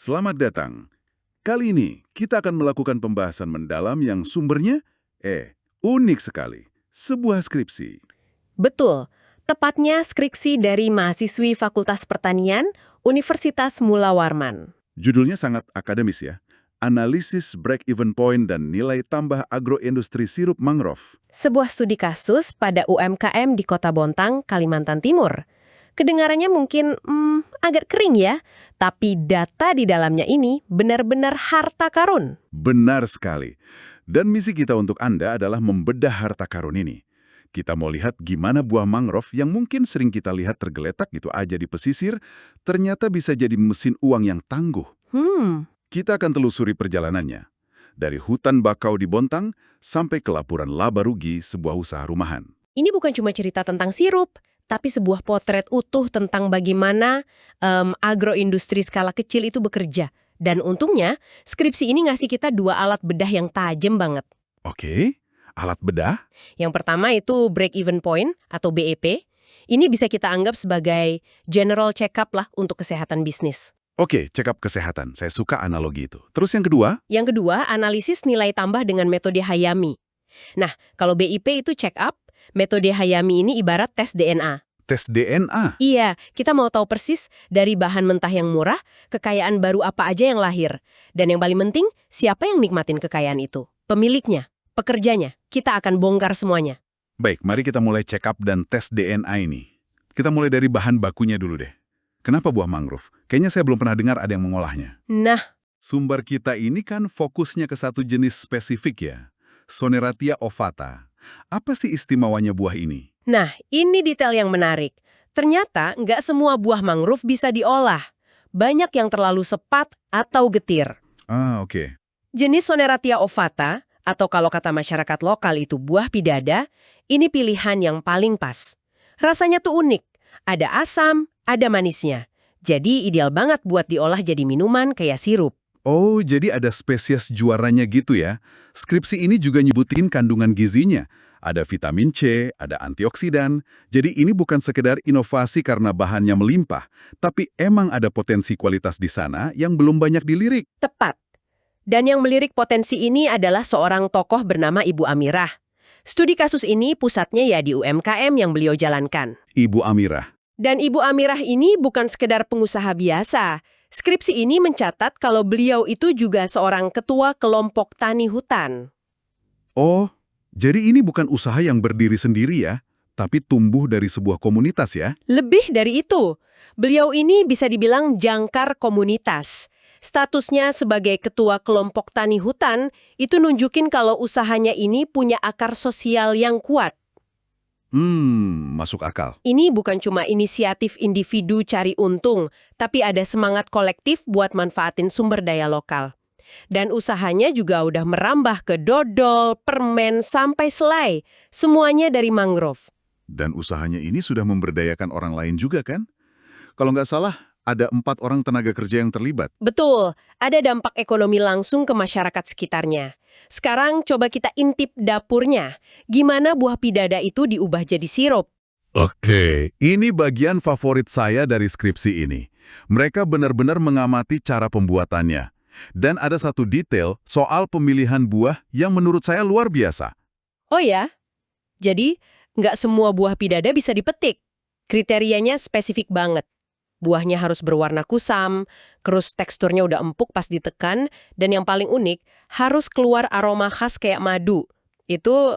selamat datang. Kali ini kita akan melakukan pembahasan mendalam yang sumbernya, unik sekali. Sebuah skripsi. Betul, tepatnya skripsi dari mahasiswi Fakultas Pertanian Universitas Mula Warman. Judulnya sangat akademis ya. Analisis break-even point dan nilai tambah agroindustri sirup mangrove. Sebuah studi kasus pada UMKM di Kota Bontang, Kalimantan Timur. Kedengarannya mungkin agak kering ya, tapi data di dalamnya ini benar-benar harta karun. Benar sekali. Dan misi kita untuk Anda adalah membedah harta karun ini. Kita mau lihat gimana buah mangrove yang mungkin sering kita lihat tergeletak gitu aja di pesisir, ternyata bisa jadi mesin uang yang tangguh. Kita akan telusuri perjalanannya. Dari hutan bakau di Bontang sampai ke laporan laba rugi sebuah usaha rumahan. Ini bukan cuma cerita tentang sirup, tapi sebuah potret utuh tentang bagaimana agroindustri skala kecil itu bekerja. Dan untungnya, skripsi ini ngasih kita dua alat bedah yang tajam banget. Oke, alat bedah? Yang pertama itu break-even point atau BEP. Ini bisa kita anggap sebagai general check-up lah untuk kesehatan bisnis. Oke, check up kesehatan. Saya suka analogi itu. Terus yang kedua? Yang kedua, analisis nilai tambah dengan metode Hayami. Nah, kalau BIP itu check up, metode Hayami ini ibarat tes DNA. Tes DNA? Iya, kita mau tahu persis dari bahan mentah yang murah, kekayaan baru apa aja yang lahir. Dan yang paling penting, siapa yang nikmatin kekayaan itu? Pemiliknya, pekerjanya. Kita akan bongkar semuanya. Baik, mari kita mulai check up dan tes DNA ini. Kita mulai dari bahan bakunya dulu deh. Kenapa buah mangrove? Kayaknya saya belum pernah dengar ada yang mengolahnya. Nah, Sumber kita ini kan fokusnya ke satu jenis spesifik ya. Soneratia ovata. Apa sih istimewanya buah ini? ini detail yang menarik. Ternyata nggak semua buah mangrove bisa diolah. Banyak yang terlalu sepat atau getir. Oke. Jenis Soneratia ovata, atau kalau kata masyarakat lokal itu buah pidada, ini pilihan yang paling pas. Rasanya tuh unik. Ada asam, ada manisnya. Jadi ideal banget buat diolah jadi minuman kayak sirup. Oh, jadi ada spesies juaranya gitu ya. Skripsi ini juga nyebutin kandungan gizinya. Ada vitamin C, ada antioksidan. Jadi ini bukan sekedar inovasi karena bahannya melimpah, tapi emang ada potensi kualitas di sana yang belum banyak dilirik. Tepat. Dan yang melirik potensi ini adalah seorang tokoh bernama Ibu Amirah. Studi kasus ini pusatnya ya di UMKM yang beliau jalankan. Ibu Amirah. Dan Ibu Amirah ini bukan sekedar pengusaha biasa. Skripsi ini mencatat kalau beliau itu juga seorang ketua kelompok tani hutan. Oh, jadi ini bukan usaha yang berdiri sendiri ya, tapi tumbuh dari sebuah komunitas ya? Lebih dari itu, beliau ini bisa dibilang jangkar komunitas. Statusnya sebagai ketua kelompok tani hutan itu nunjukin kalau usahanya ini punya akar sosial yang kuat. Masuk akal. Ini bukan cuma inisiatif individu cari untung, tapi ada semangat kolektif buat manfaatin sumber daya lokal. Dan usahanya juga udah merambah ke dodol, permen, sampai selai. Semuanya dari mangrove. Dan usahanya ini sudah memberdayakan orang lain juga kan? Kalau nggak salah, ada 4 orang tenaga kerja yang terlibat. Betul, ada dampak ekonomi langsung ke masyarakat sekitarnya. Sekarang coba kita intip dapurnya. Gimana buah pidada itu diubah jadi sirup? Oke, ini bagian favorit saya dari skripsi ini. Mereka benar-benar mengamati cara pembuatannya. Dan ada satu detail soal pemilihan buah yang menurut saya luar biasa. Oh ya? Jadi, nggak semua buah pidada bisa dipetik. Kriterianya spesifik banget. Buahnya harus berwarna kusam, terus teksturnya udah empuk pas ditekan, dan yang paling unik, harus keluar aroma khas kayak madu. Itu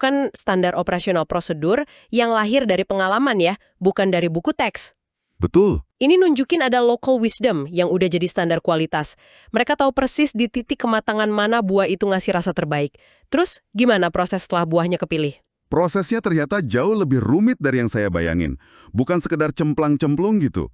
kan standar operasional prosedur yang lahir dari pengalaman ya, bukan dari buku teks. Betul. Ini nunjukin ada local wisdom yang udah jadi standar kualitas. Mereka tahu persis di titik kematangan mana buah itu ngasih rasa terbaik. Terus, gimana proses setelah buahnya kepilih? Prosesnya ternyata jauh lebih rumit dari yang saya bayangin. Bukan sekedar cemplang-cemplung gitu.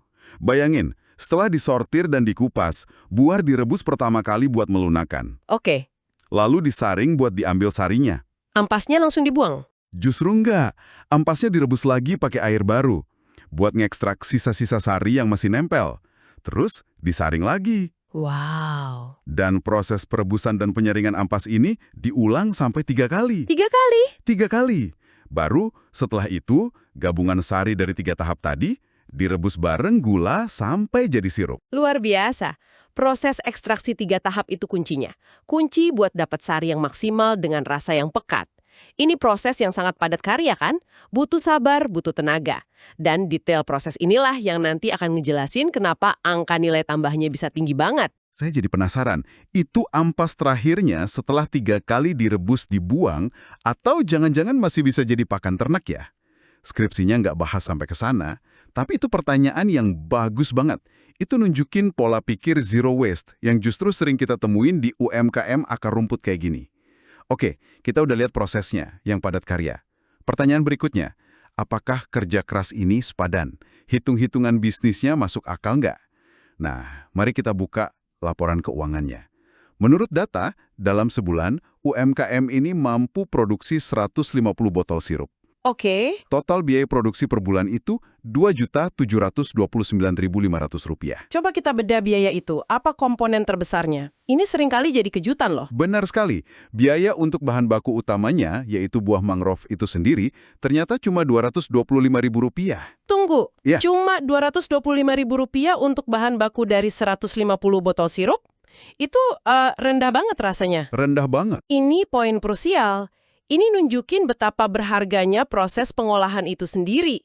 Bayangin, setelah disortir dan dikupas, buah direbus pertama kali buat melunakan. Oke. Lalu disaring buat diambil sarinya. Ampasnya langsung dibuang? Justru enggak. Ampasnya direbus lagi pakai air baru. Buat ngekstrak sisa-sisa sari yang masih nempel. Terus disaring lagi. Wow. Dan proses perebusan dan penyaringan ampas ini diulang sampai 3 kali. 3 kali? 3 kali. Baru setelah itu, gabungan sari dari 3 tahap tadi Direbus bareng gula sampai jadi sirup. Luar biasa. Proses ekstraksi 3 tahap itu kuncinya. Kunci buat dapat sari yang maksimal dengan rasa yang pekat. Ini proses yang sangat padat karya kan? Butuh sabar, butuh tenaga. Dan detail proses inilah yang nanti akan ngejelasin kenapa angka nilai tambahnya bisa tinggi banget. Saya jadi penasaran, itu ampas terakhirnya setelah 3 kali direbus dibuang, atau jangan-jangan masih bisa jadi pakan ternak ya? Skripsinya nggak bahas sampai ke sana, tapi itu pertanyaan yang bagus banget. Itu nunjukin pola pikir zero waste yang justru sering kita temuin di UMKM akar rumput kayak gini. Oke, kita udah lihat prosesnya, yang padat karya. Pertanyaan berikutnya, apakah kerja keras ini sepadan? Hitung-hitungan bisnisnya masuk akal nggak? Nah, mari kita buka laporan keuangannya. Menurut data, dalam sebulan, UMKM ini mampu produksi 150 botol sirup. Oke. Total biaya produksi per bulan itu Rp2.729.500. Coba kita bedah biaya itu. Apa komponen terbesarnya? Ini seringkali jadi kejutan loh. Benar sekali. Biaya untuk bahan baku utamanya, yaitu buah mangrove itu sendiri, ternyata cuma Rp225.000. Tunggu, Ya. cuma Rp225.000 untuk bahan baku dari 150 botol sirup? Itu rendah banget rasanya. Rendah banget. Ini poin krusial. Ini nunjukin betapa berharganya proses pengolahan itu sendiri.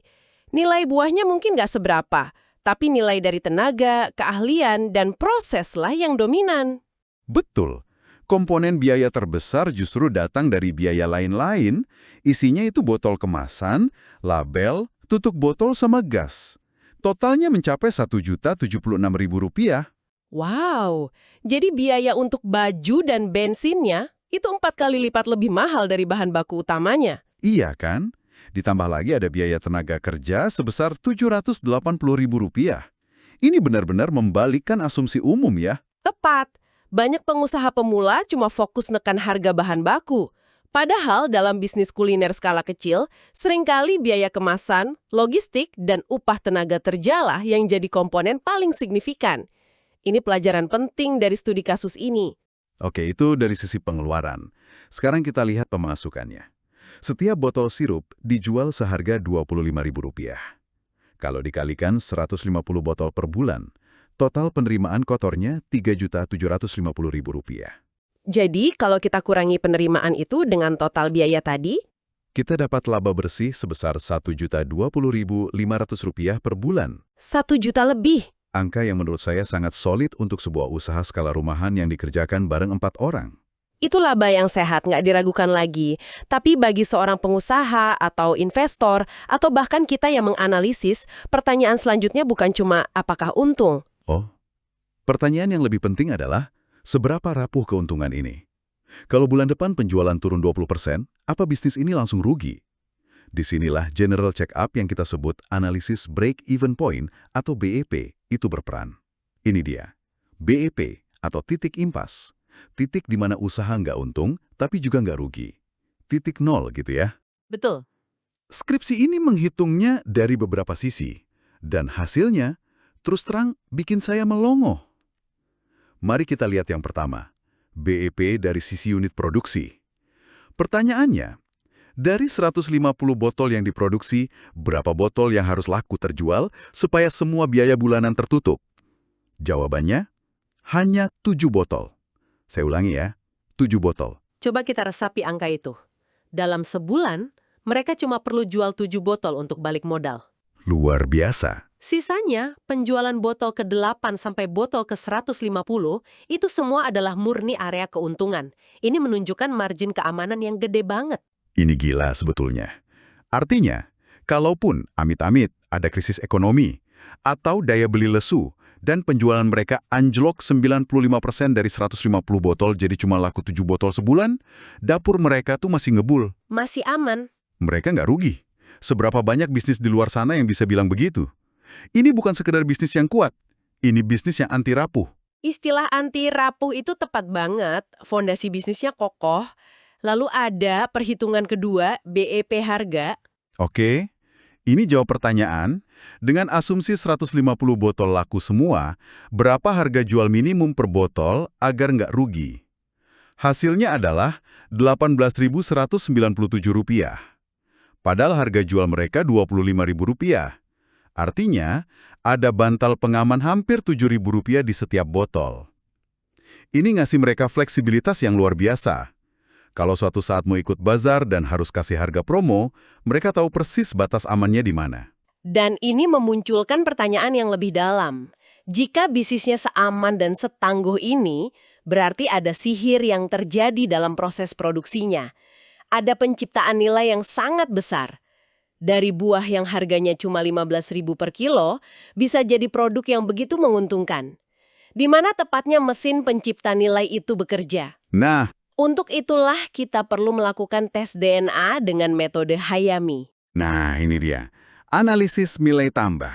Nilai buahnya mungkin nggak seberapa, tapi nilai dari tenaga, keahlian, dan proseslah yang dominan. Betul. Komponen biaya terbesar justru datang dari biaya lain-lain, isinya itu botol kemasan, label, tutup botol sama gas. Totalnya mencapai Rp1.076.000. Wow, jadi biaya untuk baju dan bensinnya itu 4 kali lipat lebih mahal dari bahan baku utamanya. Iya kan? Ditambah lagi ada biaya tenaga kerja sebesar Rp780.000. Ini benar-benar membalikkan asumsi umum ya. Tepat, banyak pengusaha pemula cuma fokus nekan harga bahan baku. Padahal dalam bisnis kuliner skala kecil, seringkali biaya kemasan, logistik, dan upah tenaga kerjalah yang jadi komponen paling signifikan. Ini pelajaran penting dari studi kasus ini. Oke, itu dari sisi pengeluaran. Sekarang kita lihat pemasukannya. Setiap botol sirup dijual seharga Rp25.000. Kalau dikalikan 150 botol per bulan, total penerimaan kotornya Rp3.750.000. Jadi, kalau kita kurangi penerimaan itu dengan total biaya tadi, Kita dapat laba bersih sebesar Rp1.020.500 per bulan. 1 juta lebih. Angka yang menurut saya sangat solid untuk sebuah usaha skala rumahan yang dikerjakan bareng 4 orang. Itu laba yang sehat, nggak diragukan lagi. Tapi bagi seorang pengusaha atau investor, atau bahkan kita yang menganalisis, pertanyaan selanjutnya bukan cuma apakah untung. Oh, pertanyaan yang lebih penting adalah, seberapa rapuh keuntungan ini? Kalau bulan depan penjualan turun 20%, apa bisnis ini langsung rugi? Disinilah general check-up yang kita sebut analisis break-even point atau BEP itu berperan. Ini dia, BEP atau titik impas. Titik di mana usaha nggak untung, tapi juga nggak rugi. Titik nol gitu ya. Betul. Skripsi ini menghitungnya dari beberapa sisi. Dan hasilnya, terus terang, bikin saya melongo. Mari kita lihat yang pertama, BEP dari sisi unit produksi. Pertanyaannya, dari 150 botol yang diproduksi, berapa botol yang harus laku terjual supaya semua biaya bulanan tertutup? Jawabannya, hanya 7 botol. Saya ulangi ya, 7 botol. Coba kita resapi angka itu. Dalam sebulan, mereka cuma perlu jual 7 botol untuk balik modal. Luar biasa. Sisanya, penjualan botol ke-8 sampai botol ke-150, itu semua adalah murni area keuntungan. Ini menunjukkan margin keamanan yang gede banget. Ini gila sebetulnya. Artinya, kalaupun amit-amit ada krisis ekonomi, atau daya beli lesu, dan penjualan mereka anjlok 95% dari 150 botol jadi cuma laku 7 botol sebulan, dapur mereka tuh masih ngebul. Masih aman. Mereka nggak rugi. Seberapa banyak bisnis di luar sana yang bisa bilang begitu? Ini bukan sekedar bisnis yang kuat, ini bisnis yang anti rapuh. Istilah anti rapuh itu tepat banget, fondasi bisnisnya kokoh. Lalu ada perhitungan kedua, BEP harga. Oke, ini jawab pertanyaan, dengan asumsi 150 botol laku semua, berapa harga jual minimum per botol agar nggak rugi? Hasilnya adalah Rp18.197. Padahal harga jual mereka Rp25.000. Artinya, ada bantal pengaman hampir Rp7.000 di setiap botol. Ini ngasih mereka fleksibilitas yang luar biasa. Kalau suatu saat mau ikut bazar dan harus kasih harga promo, mereka tahu persis batas amannya di mana. Dan ini memunculkan pertanyaan yang lebih dalam. Jika bisnisnya seaman dan setangguh ini, berarti ada sihir yang terjadi dalam proses produksinya. Ada penciptaan nilai yang sangat besar. Dari buah yang harganya cuma 15.000 per kilo, bisa jadi produk yang begitu menguntungkan. Di mana tepatnya mesin pencipta nilai itu bekerja. Nah, Untuk itulah kita perlu melakukan tes DNA dengan metode Hayami. ini dia. Analisis nilai tambah.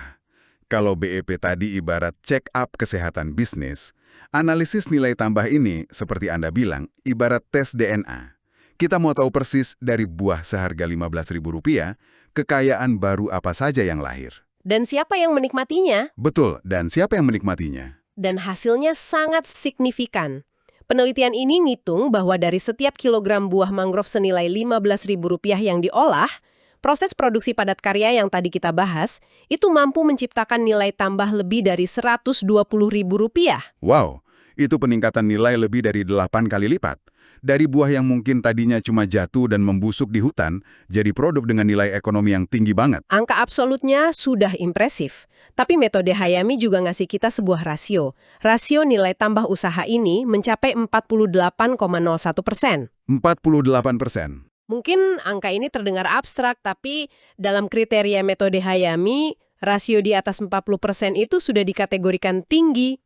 Kalau BEP tadi ibarat check up kesehatan bisnis, analisis nilai tambah ini, seperti Anda bilang, ibarat tes DNA. Kita mau tahu persis dari buah seharga Rp15.000, kekayaan baru apa saja yang lahir. Dan siapa yang menikmatinya? Betul, dan siapa yang menikmatinya? Dan hasilnya sangat signifikan. Penelitian ini ngitung bahwa dari setiap kilogram buah mangrove senilai Rp15.000 yang diolah, proses produksi padat karya yang tadi kita bahas, itu mampu menciptakan nilai tambah lebih dari Rp120.000. Wow, itu peningkatan nilai lebih dari 8 kali lipat. Dari buah yang mungkin tadinya cuma jatuh dan membusuk di hutan, jadi produk dengan nilai ekonomi yang tinggi banget. Angka absolutnya sudah impresif. Tapi metode Hayami juga ngasih kita sebuah rasio. Rasio nilai tambah usaha ini mencapai 48,01%. 48%. Mungkin angka ini terdengar abstrak, tapi dalam kriteria metode Hayami, rasio di atas 40% itu sudah dikategorikan tinggi.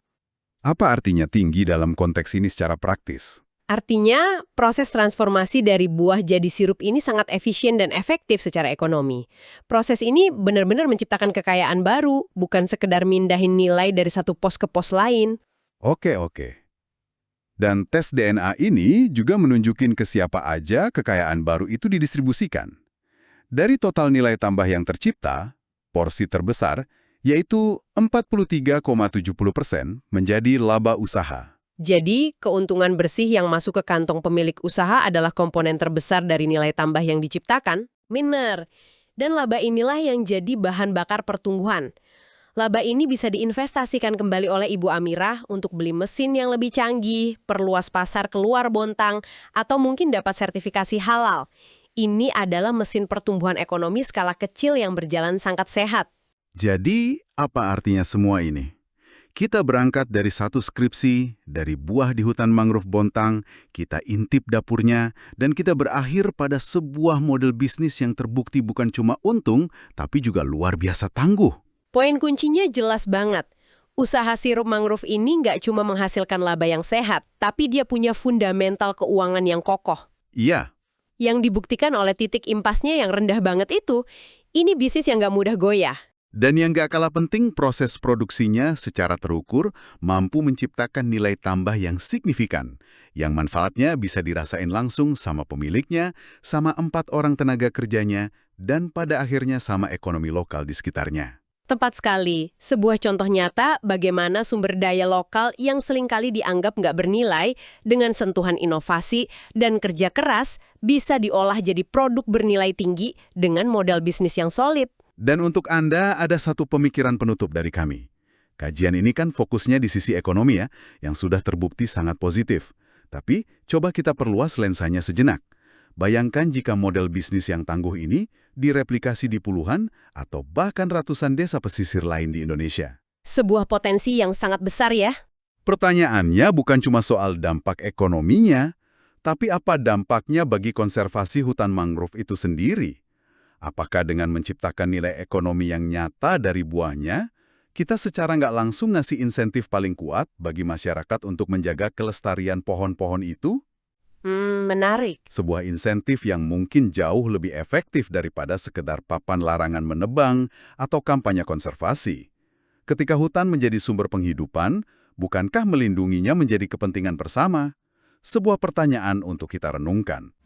Apa artinya tinggi dalam konteks ini secara praktis? Artinya, proses transformasi dari buah jadi sirup ini sangat efisien dan efektif secara ekonomi. Proses ini benar-benar menciptakan kekayaan baru, bukan sekedar mindahin nilai dari satu pos ke pos lain. Oke. Dan tes DNA ini juga menunjukin ke siapa aja kekayaan baru itu didistribusikan. Dari total nilai tambah yang tercipta, porsi terbesar, yaitu 43,70% menjadi laba usaha. Jadi, keuntungan bersih yang masuk ke kantong pemilik usaha adalah komponen terbesar dari nilai tambah yang diciptakan. Benar. Dan laba inilah yang jadi bahan bakar pertumbuhan. Laba ini bisa diinvestasikan kembali oleh Ibu Amirah untuk beli mesin yang lebih canggih, perluas pasar keluar Bontang, atau mungkin dapat sertifikasi halal. Ini adalah mesin pertumbuhan ekonomi skala kecil yang berjalan sangat sehat. Jadi, apa artinya semua ini? Kita berangkat dari satu skripsi, dari buah di hutan mangrove Bontang, kita intip dapurnya, dan kita berakhir pada sebuah model bisnis yang terbukti bukan cuma untung, tapi juga luar biasa tangguh. Poin kuncinya jelas banget. Usaha sirup mangrove ini nggak cuma menghasilkan laba yang sehat, tapi dia punya fundamental keuangan yang kokoh. Iya, Yang dibuktikan oleh titik impasnya yang rendah banget itu, ini bisnis yang nggak mudah goyah. dan yang gak kalah penting, proses produksinya secara terukur mampu menciptakan nilai tambah yang signifikan, yang manfaatnya bisa dirasain langsung sama pemiliknya, sama 4 orang tenaga kerjanya, dan pada akhirnya sama ekonomi lokal di sekitarnya. Tepat sekali, sebuah contoh nyata bagaimana sumber daya lokal yang seringkali dianggap nggak bernilai dengan sentuhan inovasi dan kerja keras bisa diolah jadi produk bernilai tinggi dengan modal bisnis yang solid. Dan untuk Anda, ada satu pemikiran penutup dari kami. Kajian ini kan fokusnya di sisi ekonomi ya, yang sudah terbukti sangat positif. Tapi, coba kita perluas lensanya sejenak. Bayangkan jika model bisnis yang tangguh ini direplikasi di puluhan atau bahkan ratusan desa pesisir lain di Indonesia. Sebuah potensi yang sangat besar ya. Pertanyaannya bukan cuma soal dampak ekonominya, tapi apa dampaknya bagi konservasi hutan mangrove itu sendiri? Apakah dengan menciptakan nilai ekonomi yang nyata dari buahnya, kita secara nggak langsung ngasih insentif paling kuat bagi masyarakat untuk menjaga kelestarian pohon-pohon itu? Menarik. Sebuah insentif yang mungkin jauh lebih efektif daripada sekedar papan larangan menebang atau kampanye konservasi. Ketika hutan menjadi sumber penghidupan, bukankah melindunginya menjadi kepentingan bersama? Sebuah pertanyaan untuk kita renungkan.